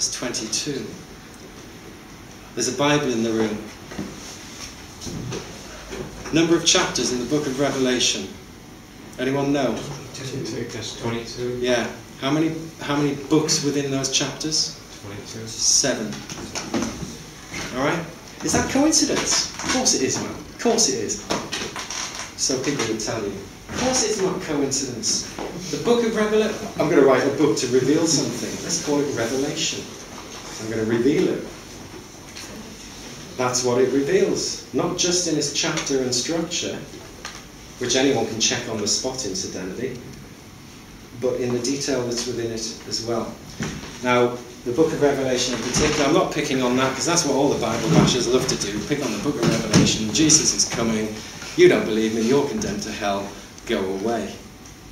is 22. There's a Bible in the room. Number of chapters in the book of Revelation. Anyone know? 22. Yeah. How many books within those chapters? 22. 7. Alright? Is that coincidence? Of course it is, man. Of course it is. So people would tell you. Of course it's not coincidence. The book of Revelation. I'm going to write a book to reveal something. Let's call it Revelation. I'm going to reveal it. That's what it reveals. Not just in its chapter and structure, which anyone can check on the spot incidentally, but in the detail that's within it as well. Now, the book of Revelation in particular, I'm not picking on that because that's what all the Bible bashers love to do, pick on the book of Revelation. Jesus is coming, you don't believe me, you're condemned to hell, go away.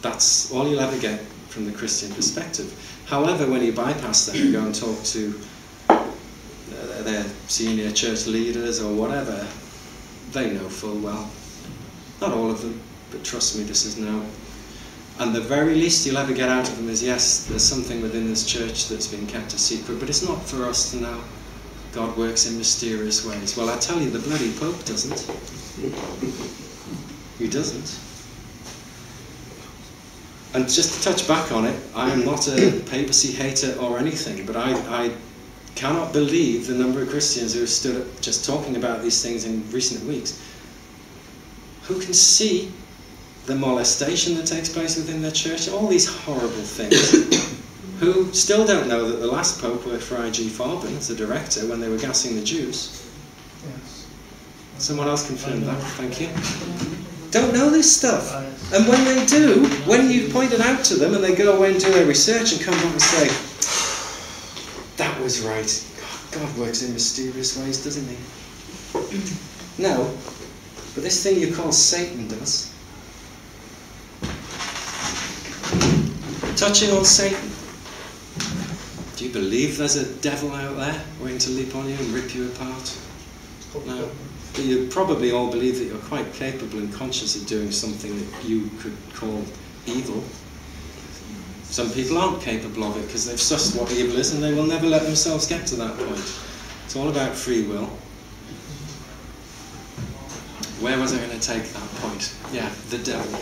That's all you'll ever get from the Christian perspective. However, when you bypass that and go and talk to their senior church leaders or whatever, they know full well. Not all of them, but trust me, this is now. And the very least you'll ever get out of them is, yes, there's something within this church that's been kept a secret, but it's not for us to know. God works in mysterious ways. Well, I tell you, the bloody Pope doesn't. He doesn't. And just to touch back on it, I am not a papacy hater or anything, but I cannot believe the number of Christians who have stood up just talking about these things in recent weeks, who can see the molestation that takes place within their church, all these horrible things, who still don't know that the last Pope worked for I.G. Farben as a director when they were gassing the Jews. Yes. Someone else confirmed that, thank you. Don't know this stuff. And when they do, when you point it out to them and they go away and do their research and come back and say, that was right. God works in mysterious ways, doesn't he? No, but this thing you call Satan does. Touching on Satan. Do you believe there's a devil out there waiting to leap on you and rip you apart? No. But you probably all believe that you're quite capable and conscious of doing something that you could call evil. Some people aren't capable of it because they've sussed what evil is and they will never let themselves get to that point. It's all about free will. Where was I going to take that point? Yeah, the devil.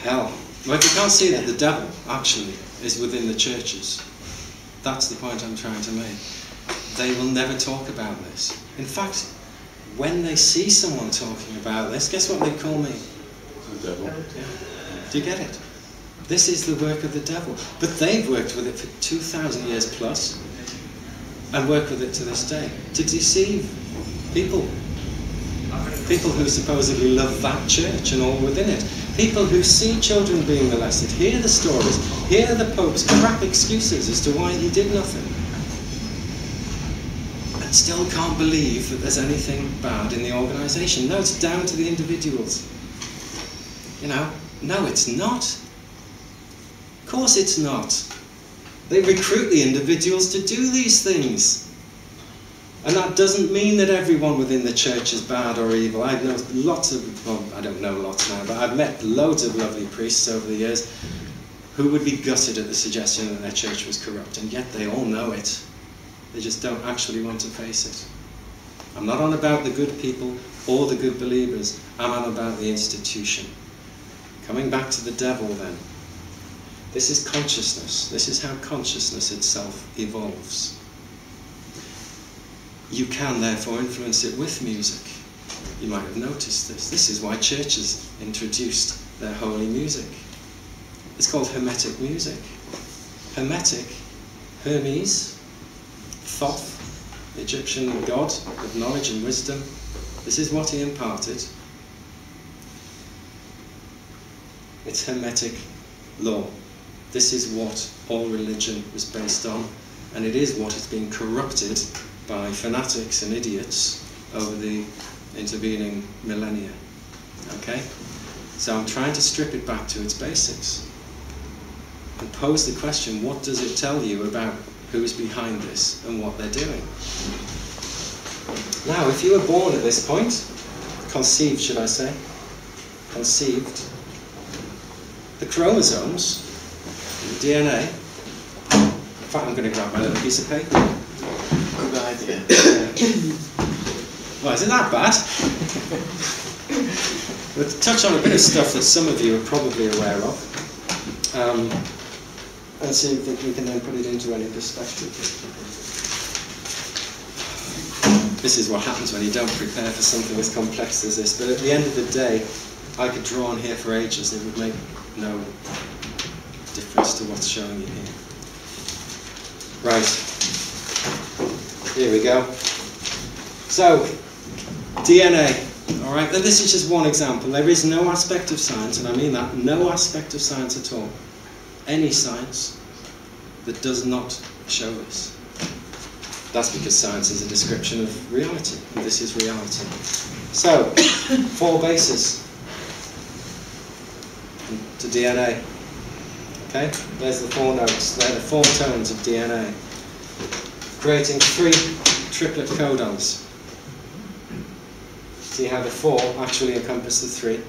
Hell. Well, if you can't see that the devil actually is within the churches, that's the point I'm trying to make. They will never talk about this. In fact, when they see someone talking about this, guess what they call me? The devil. Yeah. Do you get it? This is the work of the devil. But they've worked with it for 2,000 years plus and work with it to this day to deceive people. People who supposedly love that church and all within it. People who see children being molested, hear the stories, hear the Pope's crap excuses as to why he did nothing, and still can't believe that there's anything bad in the organisation. No, it's down to the individuals. You know, no, it's not. Of course it's not. They recruit the individuals to do these things. And that doesn't mean that everyone within the church is bad or evil. I know lots of, well, I don't know lots now, but I've met loads of lovely priests over the years who would be gutted at the suggestion that their church was corrupt, and yet they all know it. They just don't actually want to face it. I'm not on about the good people or the good believers. I'm on about the institution. Coming back to the devil then. This is consciousness. This is how consciousness itself evolves. You can therefore influence it with music. You might have noticed this. This is why churches introduced their holy music. It's called Hermetic music. Hermetic, Hermes, Thoth, the Egyptian god of knowledge and wisdom. This is what he imparted. It's Hermetic law. This is what all religion was based on, and it is what has been corrupted by fanatics and idiots over the intervening millennia. Okay? So I'm trying to strip it back to its basics and pose the question, what does it tell you about who's behind this and what they're doing? Now, if you were born at this point, conceived, should I say, conceived, the chromosomes, the DNA, In fact, I'm going to grab my little piece of paper. Good idea. Well, isn't that bad? We'll touch on a bit of stuff that some of you are probably aware of. And see if we can then put it into any perspective. This is what happens when you don't prepare for something as complex as this. But at the end of the day, I could draw on here for ages. It would make no difference to what's showing you here. Right. Here we go. So, DNA. All right. Now this is just one example. There is no aspect of science, and I mean that, no aspect of science at all, any science, that does not show this. That's because science is a description of reality, and this is reality. So, 4 bases to DNA. Okay, there's the 4 notes. They're the 4 tones of DNA, creating 3 triplet codons. See how the 4 actually encompass the 3.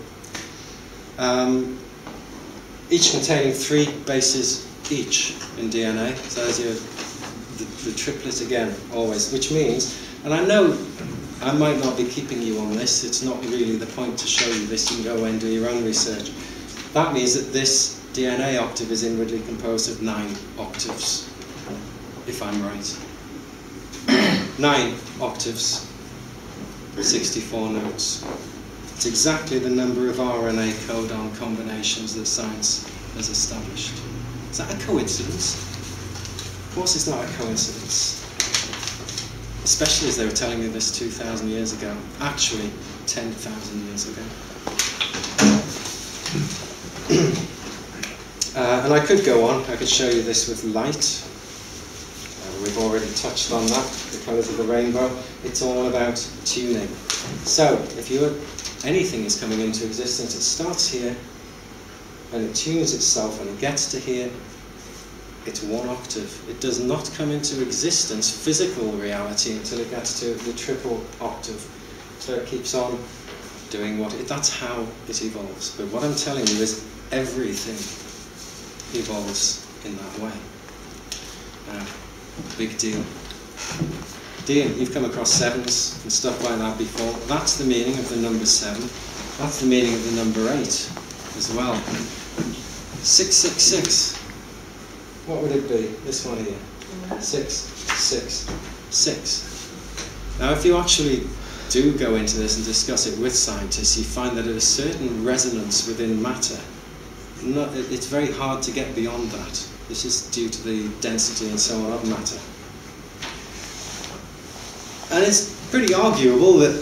Each containing 3 bases each in DNA. So there's your the triplet again, always, which means, and I know I might not be keeping you on this, it's not really the point to show you this, you can go away and do your own research. That means that this DNA octave is inwardly composed of 9 octaves, if I'm right. 9 octaves, 64 notes. It's exactly the number of RNA codon combinations that science has established. Is that a coincidence? Of course it's not a coincidence. Especially as they were telling me this 2,000 years ago. Actually, 10,000 years ago. And I could go on. I could show you this with light. We've already touched on that, the colours of the rainbow. It's all about tuning. So, if anything is coming into existence, it starts here, and it tunes itself, and it gets to here, it's 1 octave. It does not come into existence, physical reality, until it gets to the triple octave. So it keeps on doing that's how it evolves. But what I'm telling you is everything evolves in that way. Big deal. Dean, you've come across 7s and stuff like that before. That's the meaning of the number 7. That's the meaning of the number 8 as well. 666. What would it be? This one here. 6, 6, 6. Now, if you actually do go into this and discuss it with scientists, you find that at a certain resonance within matter, it's very hard to get beyond that. This is due to the density and so on of matter. And it's pretty arguable that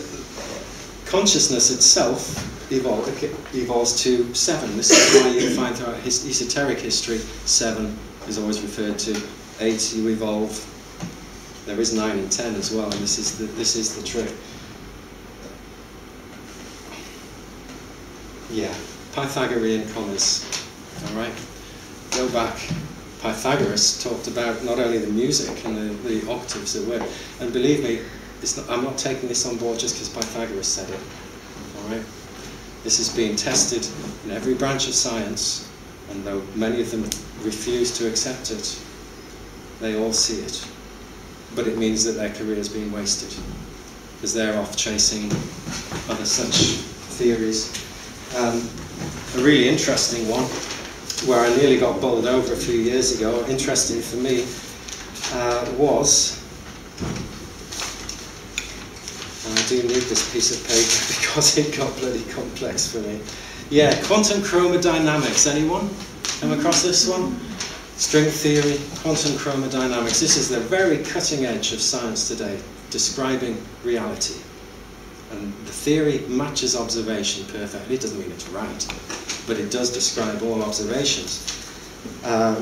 consciousness itself evolves to 7. This is why you find throughout esoteric history, 7 is always referred to. 8, you evolve. There is 9 and 10 as well, and this is the trick. Yeah, Pythagorean commas. All right, go back. Pythagoras talked about not only the music and the octaves that were, and believe me, I'm not taking this on board just because Pythagoras said it. All right, this is being tested in every branch of science, and though many of them refuse to accept it, they all see it. But it means that their career is being wasted because they're off chasing other such theories. A really interesting one, where I nearly got bowled over a few years ago, interesting for me, was, and I do need this piece of paper because it got bloody complex for me. Yeah, quantum chromodynamics. Anyone come across this one? String theory, quantum chromodynamics. This is the very cutting edge of science today, describing reality. And the theory matches observation perfectly. It doesn't mean it's right, but it does describe all observations.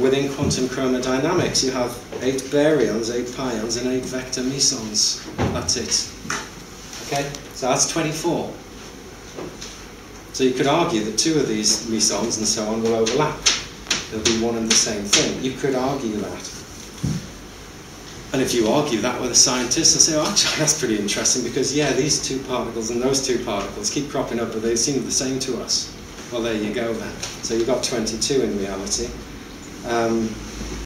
Within quantum chromodynamics, you have 8 baryons, 8 pions, and 8 vector mesons. That's it. Okay, so that's 24. So you could argue that 2 of these mesons and so on will overlap. They'll be one and the same thing. You could argue that. And if you argue that with a scientist, they'll say, oh, actually, that's pretty interesting because, yeah, these 2 particles and those 2 particles keep cropping up, but they seem the same to us. Well, there you go then. So you've got 22 in reality.